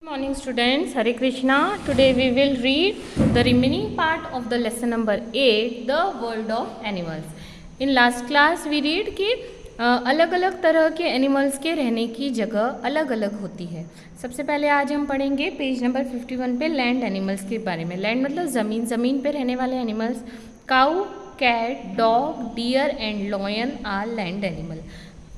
Good morning students, Hare Krishna. Today we will read the remaining part of the lesson number 8, the world of animals. In last class we read कि अलग अलग तरह के animals के रहने की जगह अलग अलग होती है. सबसे पहले आज हम पढ़ेंगे पेज नंबर 51 पे लैंड एनिमल्स के बारे में. लैंड मतलब ज़मीन पे रहने वाले animals. Cow, cat, dog, deer and lion are land animal.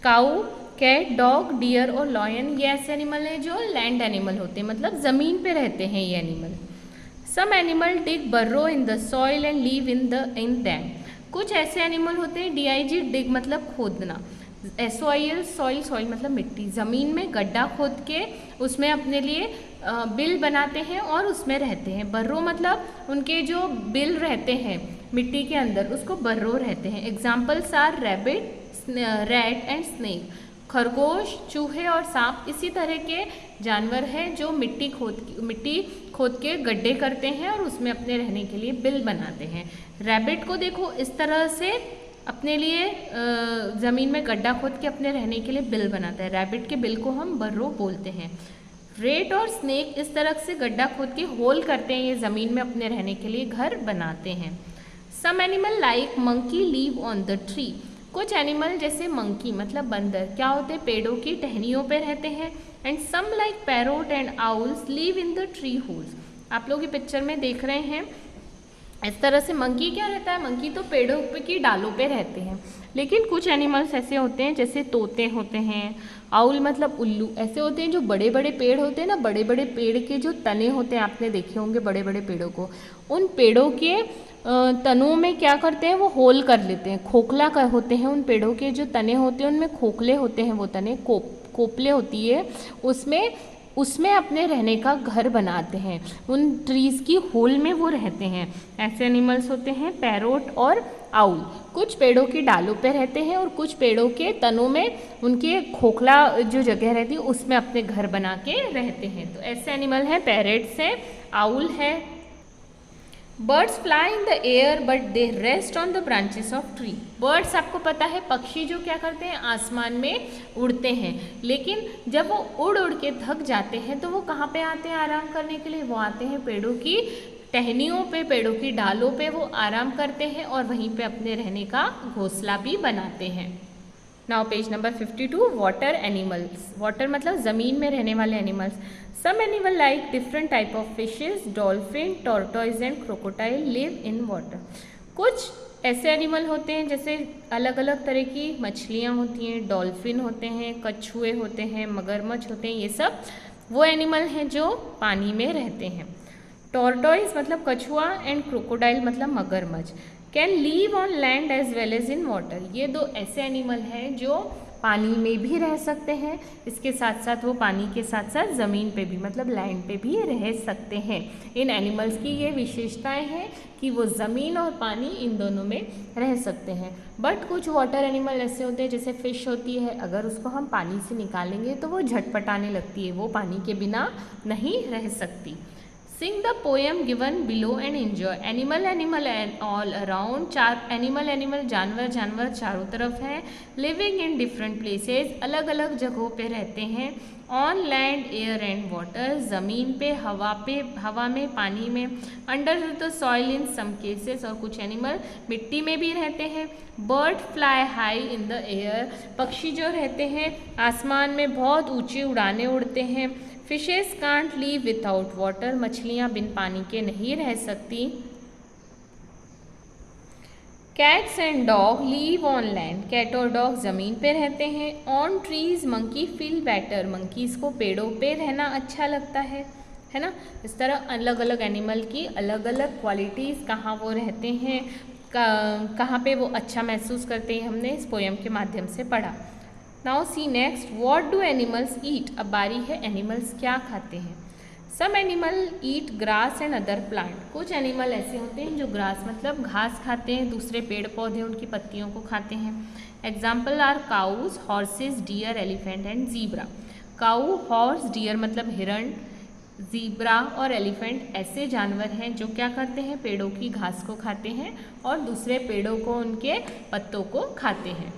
Cow, cat, dog, deer और लॉयन ये ऐसे एनिमल हैं जो लैंड एनिमल होते हैं, मतलब ज़मीन पे रहते हैं ये animal. Some animal dig burrow in the soil and live in them. कुछ ऐसे एनिमल होते हैं, DIG डिग मतलब खोदना, SOIL सॉइल मतलब मिट्टी, ज़मीन में गड्ढा खोद के उसमें अपने लिए बिल बनाते हैं और उसमें रहते हैं. बर्रो मतलब उनके जो बिल रहते हैं मिट्टी के अंदर उसको बर्रो रहते हैं. Examples are rabbit, rat and snake. खरगोश, चूहे और सांप इसी तरह के जानवर हैं जो मिट्टी खोद के गड्ढे करते हैं और उसमें अपने रहने के लिए बिल बनाते हैं. रैबिट को देखो इस तरह से अपने लिए ज़मीन में गड्ढा खोद के अपने रहने के लिए बिल बनाता है. रैबिट के बिल को हम बर्रो बोलते हैं. रेट और स्नेक इस तरह से गड्ढा खोद के होल करते हैं, ये ज़मीन में अपने रहने के लिए घर बनाते हैं. Some animal like monkey live on the tree. कुछ एनिमल जैसे मंकी मतलब बंदर क्या होते हैं, पेड़ों की टहनियों पे रहते हैं. And some like parrot and owls live in the tree holes. आप लोग ये पिक्चर में देख रहे हैं इस तरह से मंकी क्या रहता है, मंकी तो पेड़ों पे की डालों पे रहते हैं. लेकिन कुछ एनिमल्स ऐसे होते हैं जैसे तोते होते हैं, आउल मतलब उल्लू, ऐसे होते हैं जो बड़े बड़े पेड़ होते हैं ना, बड़े बड़े पेड़ के जो तने होते हैं आपने देखे होंगे बड़े बड़े पेड़ों को, उन पेड़ों के तनों में क्या करते हैं वो होल कर लेते हैं, खोखला कर होते हैं. उन पेड़ों के जो तने होते हैं उनमें खोखले होते हैं, वो तने कोपले होती है, उसमें अपने रहने का घर बनाते हैं. उन ट्रीज़ की होल में वो रहते हैं. ऐसे एनिमल्स होते हैं पैरोट और आउल. कुछ पेड़ों की डालों पे रहते हैं और कुछ पेड़ों के तनों में उनके खोखला जो जगह रहती है उसमें अपने घर बना के रहते हैं. तो ऐसे एनिमल हैं, पैरेट्स हैं, आउल है. Birds fly in the air but they rest on the branches of tree. Birds आपको पता है पक्षी जो क्या करते हैं आसमान में उड़ते हैं, लेकिन जब वो उड़ उड़ के थक जाते हैं तो वो कहाँ पे आते हैं आराम करने के लिए, वो आते हैं पेड़ों की टहनियों पे, पेड़ों की डालों पे वो आराम करते हैं और वहीं पे अपने रहने का घोंसला भी बनाते हैं. Now page number 52, water animals. Water मतलब ज़मीन में रहने वाले animals. Some animal like different type of fishes, dolphin, tortoise and crocodile live in water. कुछ ऐसे एनिमल होते हैं जैसे अलग अलग तरह की मछलियाँ होती हैं, डॉल्फिन होते हैं, कछुए होते हैं, मगरमच्छ होते हैं, ये सब वो एनिमल हैं जो पानी में रहते हैं. टॉर्टोइज मतलब कछुआ एंड क्रोकोडाइल मतलब मगरमच्छ. Can live on land as well as in water. ये दो ऐसे एनिमल हैं जो पानी में भी रह सकते हैं, इसके साथ साथ वो पानी के साथ साथ ज़मीन पे भी मतलब लैंड पे भी रह सकते हैं. इन एनिमल्स की ये विशेषताएं हैं कि वो ज़मीन और पानी इन दोनों में रह सकते हैं. बट कुछ वाटर एनिमल ऐसे होते हैं जैसे फ़िश होती है, अगर उसको हम पानी से निकालेंगे तो वो झटपटाने लगती है, वो पानी के बिना नहीं रह सकती. Sing the poem given below and enjoy. Animal and all around. चार एनिमल जानवर चारों तरफ हैं. Living in different places. अलग अलग जगहों पे रहते हैं. On land, air and water. ज़मीन पे, हवा में, पानी में. Under the soil in some cases. और कुछ एनिमल मिट्टी में भी रहते हैं. Bird fly high in the air. पक्षी जो रहते हैं आसमान में बहुत ऊंची उड़ाने उड़ते हैं. Fishes can't live without water. मछलियाँ बिन पानी के नहीं रह सकती. Cats and dog live on land. Cat और डॉग ज़मीन पे रहते हैं. On trees monkey feel better. Monkeys को पेड़ों पे रहना अच्छा लगता है ना. इस तरह अलग अलग एनिमल की अलग अलग क्वालिटीज़, कहाँ वो रहते हैं, कहाँ पे वो अच्छा महसूस करते हैं, हमने इस पोएम के माध्यम से पढ़ा. Now see next, what do animals eat. अब बारी है एनिमल्स क्या खाते हैं. Some animal eat grass and other plant. कुछ एनिमल ऐसे होते हैं जो ग्रास मतलब घास खाते हैं, दूसरे पेड़ पौधे उनकी पत्तियों को खाते हैं. Example are cows, horses, deer, elephant and zebra. Cow, horse, deer मतलब हिरण, जीब्रा और एलिफेंट ऐसे जानवर हैं जो क्या करते हैं पेड़ों की घास को खाते हैं और दूसरे पेड़ों को उनके पत्तों को खाते हैं.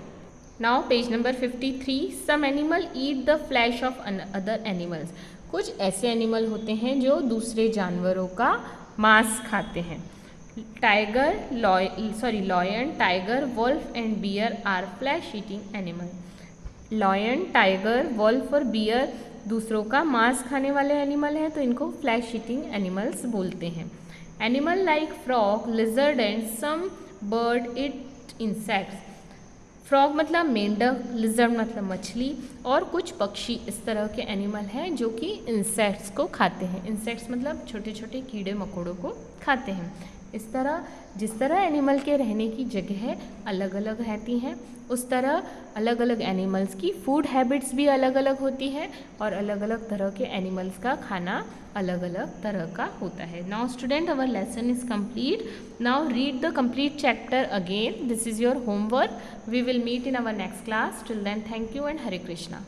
Now page number 53, some animal eat the flesh of other animals. कुछ ऐसे एनिमल होते हैं जो दूसरे जानवरों का मांस खाते हैं। Lion, tiger, wolf and bear are flesh eating animal. Lion, tiger, wolf और बियर दूसरों का मांस खाने वाले एनिमल हैं, तो इनको फ्लैश ईटिंग एनिमल्स बोलते हैं। Animal like frog, lizard and some bird eat insects. Frog मतलब मेंढक, लिजर्ड मतलब मछली, और कुछ पक्षी इस तरह के एनिमल हैं जो कि इंसेक्ट्स को खाते हैं। इंसेक्ट्स मतलब छोटे छोटे कीड़े मकोड़ों को खाते हैं। इस तरह जिस तरह एनिमल के रहने की जगह अलग अलग रहती हैं, उस तरह अलग अलग एनिमल्स की फूड हैबिट्स भी अलग अलग होती है, और अलग अलग तरह के एनिमल्स का खाना अलग अलग तरह का होता है। Now student, our lesson is complete. Now read the complete chapter again. This is your homework. We will meet in our next class. Till then, thank you and Hare Krishna.